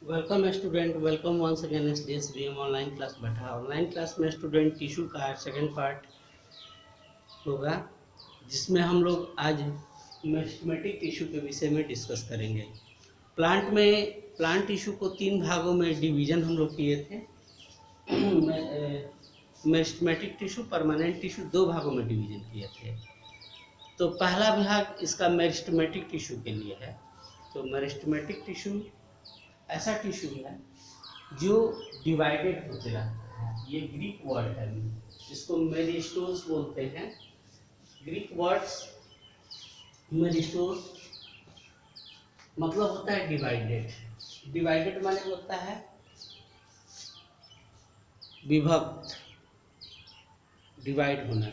Welcome student, welcome once again S D S B M online class बैठा। Online class में student tissue का second part होगा, जिसमें हम लोग आज मेरिस्टेमेटिक टिश्यू के विषय में डिस्कस करेंगे। प्लांट टिश्यू को तीन भागों में डिवीजन हम लोग किए थे। मेरिस्टेमेटिक टिश्यू, परमानेंट टिश्यू, दो भागों में डिवीजन किए थे। तो पहला भाग इसका मेरिस्टेमेटिक टिश्यू के लिए है। तो मेरिस्टेमेटिक टिश्यू ऐसा टिश्यू है जो डिवाइडेड होते रहता है। ये ग्रीक वर्ड है, जिसको मेरिस्टोस बोलते हैं। ग्रीक वर्ड्स मेरिस्टोस मतलब होता है डिवाइडेड। डिवाइडेड माने होता है विभक्त, डिवाइड होना।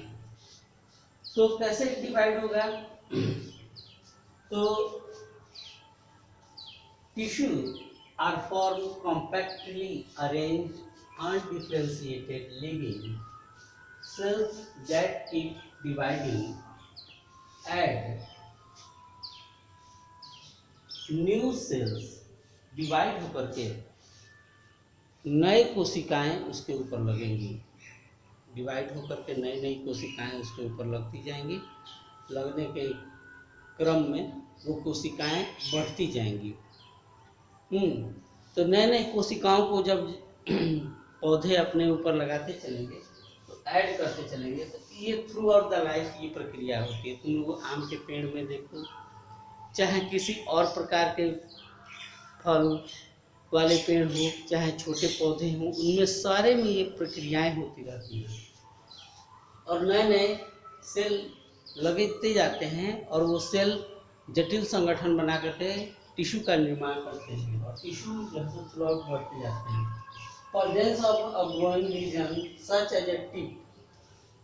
तो कैसे डिवाइड होगा? तो tissue are formed compactly arranged, undifferentiated living cells that keep dividing. Add new cells, divide होकर के नए कोशिकाएं उसके ऊपर लगेंगी। डिवाइड होकर के नई नई कोशिकाएं उसके ऊपर लगती जाएंगी। लगने के क्रम में वो कोशिकाएं बढ़ती जाएंगी। तो नए नए कोशिकाओं को जब पौधे अपने ऊपर लगाते चलेंगे तो ऐड करते चलेंगे। तो ये थ्रू आउट द लाइफ ये प्रक्रिया होती है। तुम लोग आम के पेड़ में देखो, चाहे किसी और प्रकार के फल वाले पेड़ हो, चाहे छोटे पौधे हों, उनमें सारे में ये प्रक्रियाएं होती रहती हैं और नए नए सेल लगते जाते हैं और वो सेल जटिल संगठन बना करके टिश्यू का निर्माण करते हैं और टिश्यू जो है थ्रू आउट बढ़ते जाते हैं। Presence of a growing region such as a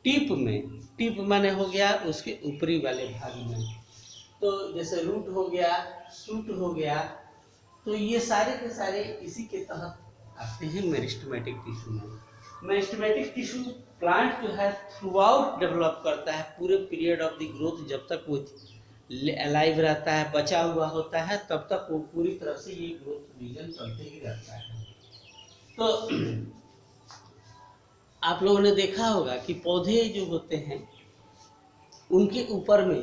tip माने हो गया उसके ऊपरी वाले भाग में। तो जैसे रूट हो गया, शूट हो गया, तो ये सारे के सारे इसी के तहत आते हैं मेरिस्टेमेटिक टिश्यू में। मेरिस्टेमेटिक टिश्यू प्लांट जो है थ्रू आउट डेवलप करता है पूरे पीरियड ऑफ द ग्रोथ। जब तक वो अलाइव रहता है, बचा हुआ होता है, तब तक वो पूरी तरह से ये ग्रोथ रीजन चलते ही रहता है। तो आप लोगों ने देखा होगा कि पौधे जो होते हैं उनके ऊपर में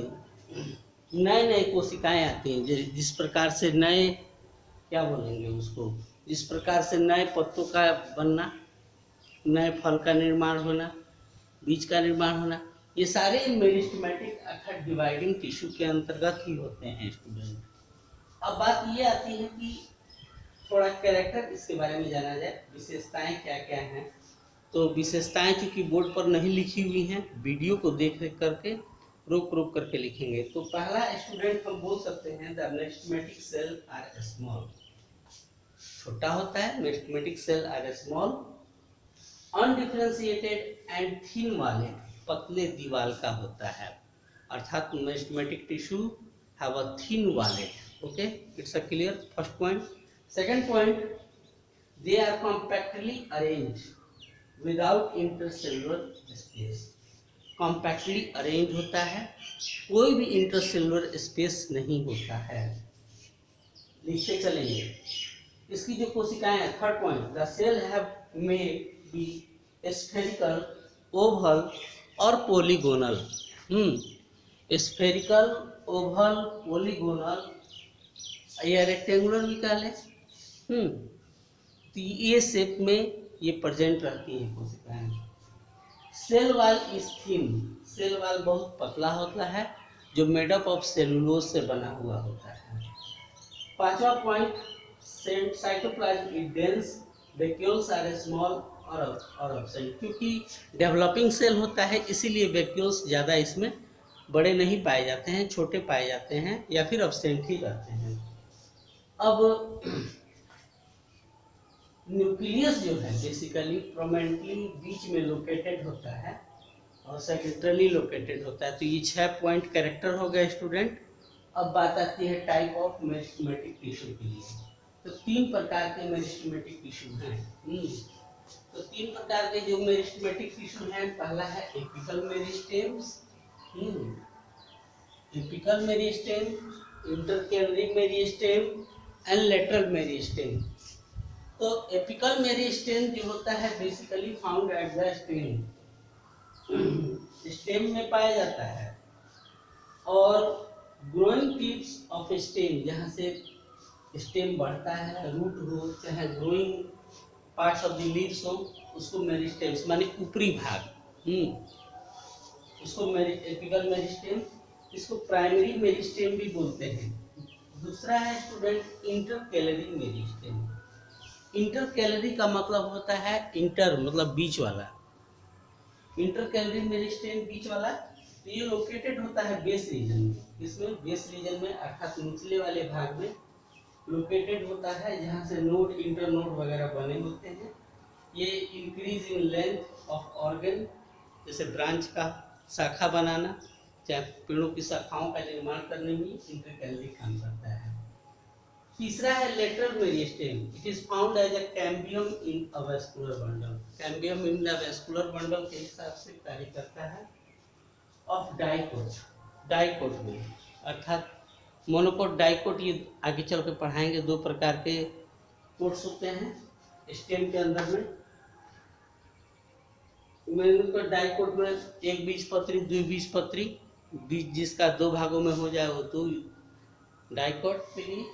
नए नए कोशिकाएं आती हैं। जिस प्रकार से नए, क्या बोलेंगे उसको, जिस प्रकार से नए पत्तों का बनना, नए फल का निर्माण होना, बीज का निर्माण होना, ये सारे मेरिस्टेमेटिक अर्थात डिवाइडिंग टिश्यू के अंतर्गत ही होते हैं स्टूडेंट। अब बात ये आती है कि थोड़ा कैरेक्टर इसके बारे में जाना जाए, विशेषताएं क्या क्या हैं। तो विशेषताएं चूंकि बोर्ड पर नहीं लिखी हुई हैं, वीडियो को देख करके रोक रोक करके लिखेंगे। तो पहला स्टूडेंट हम बोल सकते हैं the meristematic cell are small, छोटा होता है। Meristematic cell are small, undifferentiated and thin वाले, पतले दीवाल का होता है। अर्थात meristematic tissue have a thin walled. Okay, it's a clear first point. Second point, they are compactly arranged without intercellular space. Compactly arrange होता है, कोई भी इंटरसेलुलर स्पेस नहीं होता है। लिखते चलेंगे। इसकी जो कोशिकाएं हैं, third point, the cell have may be spherical, oval और पोलीगोनल। स्फेरिकल, ओवल, पोलीगोनल या रेक्टेंगुलर भी कह लें। तो ये शेप में ये प्रेजेंट रहती हैं कोशिकाएं। Cell wall is thin, cell wall बहुत पतला होता है जो मेड अप ऑफ सेलुलोज से बना हुआ होता है। पांचवा point, cytoplasm is dense, vacuoles are small और एब्सेंट। क्योंकि डेवलपिंग सेल होता है इसीलिए वैक्यूल्स ज़्यादा इसमें बड़े नहीं पाए जाते हैं, छोटे पाए जाते हैं या फिर एब्सेंट ही रहते हैं। अब न्यूक्लियस जो है बेसिकली प्रोमिनेंटली बीच में लोकेटेड होता है और सेकेंडरली लोकेटेड होता है। तो ये 6 पॉइंट कैरेक्टर हो गए स्टूडेंट। अब बात आती है टाइप ऑफ मेरिस्टेमेटिक टिश्यू के लिए। तो 3 प्रकार के मेरिस्टेमेटिक टिश्यू हैं। तो 3 प्रकार के जो मेरिस्टेमेटिक टिश्यू हैं, पहला है apical meristems, apical meristem, intercalary meristem and lateral meristem. तो एपिकल मेरिस्टेम जो होता है basically found at the stem, stem में पाया जाता है, और ग्रोइंग टिप्स ऑफ स्टेम, जहाँ से स्टेम बढ़ता है, रूट हो चाहे growing parts of the leaves हो, उसको मेरिस्टेम्स माने ऊपरी भाग, उसको एपिकल मेरिस्टेम, इसको प्राइमरी मेरिस्टेम भी बोलते हैं। दूसरा है स्टूडेंट इंटरकैलरी मेरिस्टेम। इंटरकैलरी का मतलब होता है इंटर मतलब बीच वाला, इंटरकैलरी मेरिस्टेम बीच वाला। तो ये लोकेटेड होता है बेस रीजन में, इसमें बेस रीजन में अर्थात निचले वाले भाग में लोकेटेड होता है, जहाँ से नोड इंटर नोड वगैरह बने होते हैं। ये increase in length of organ, जैसे ब्रांच का शाखा बनाना, चाहे पेड़ों की शाखाओं का निर्माण करने में इंटरकैलरी काम करता है। तीसरा है lateral meristem. It is found as a cambium in a vascular bundle. Cambium in the vascular bundle के हिसाब से कार्य करता है। ऑफ डाइकोट, डाइकोट में अर्थात मोनोकोट डाइकोट, ये आगे चल के पढ़ाएंगे। दो प्रकार के कोट्स होते हैं स्टेम के अंदर में। मोनोकोट डाइकोट में एक बीजपत्री, द्विबीजपत्री, बीज जिसका दो भागों में हो जाए वो दो डाइकोट के लिए,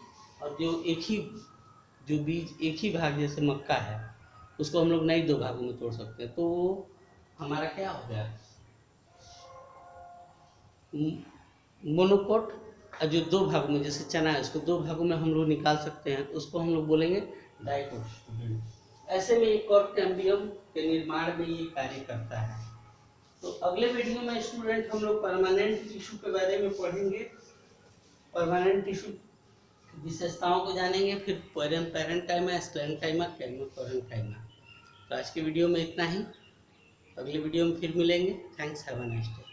और जो बीज एक ही भाग जैसे मक्का है उसको हम लोग नई दो भागों में तोड़ सकते हैं। तो हमारा क्या हो गया मोनोकोट, जो दो भागों में जैसे चना है उसको दो भागों में हम लोग निकाल सकते हैं, उसको हम लोग बोलेंगे डाइकोट स्टूडेंट। ऐसे में एक और कैम्बियम के निर्माण में ये कार्य करता है। तो अगले वीडियो में स्टूडेंट हम लोग परमानेंट टिश्यू के बारे में पढ़ेंगे, परमानेंट टिश्यू विशेषताओं को जानेंगे, फिर पैरेंकाइमा, स्क्लेरेंकाइमा, कैरियोपैरेंकाइमा। तो आज के वीडियो में इतना ही, अगले वीडियो में फिर मिलेंगे। Thanks, have a nice day.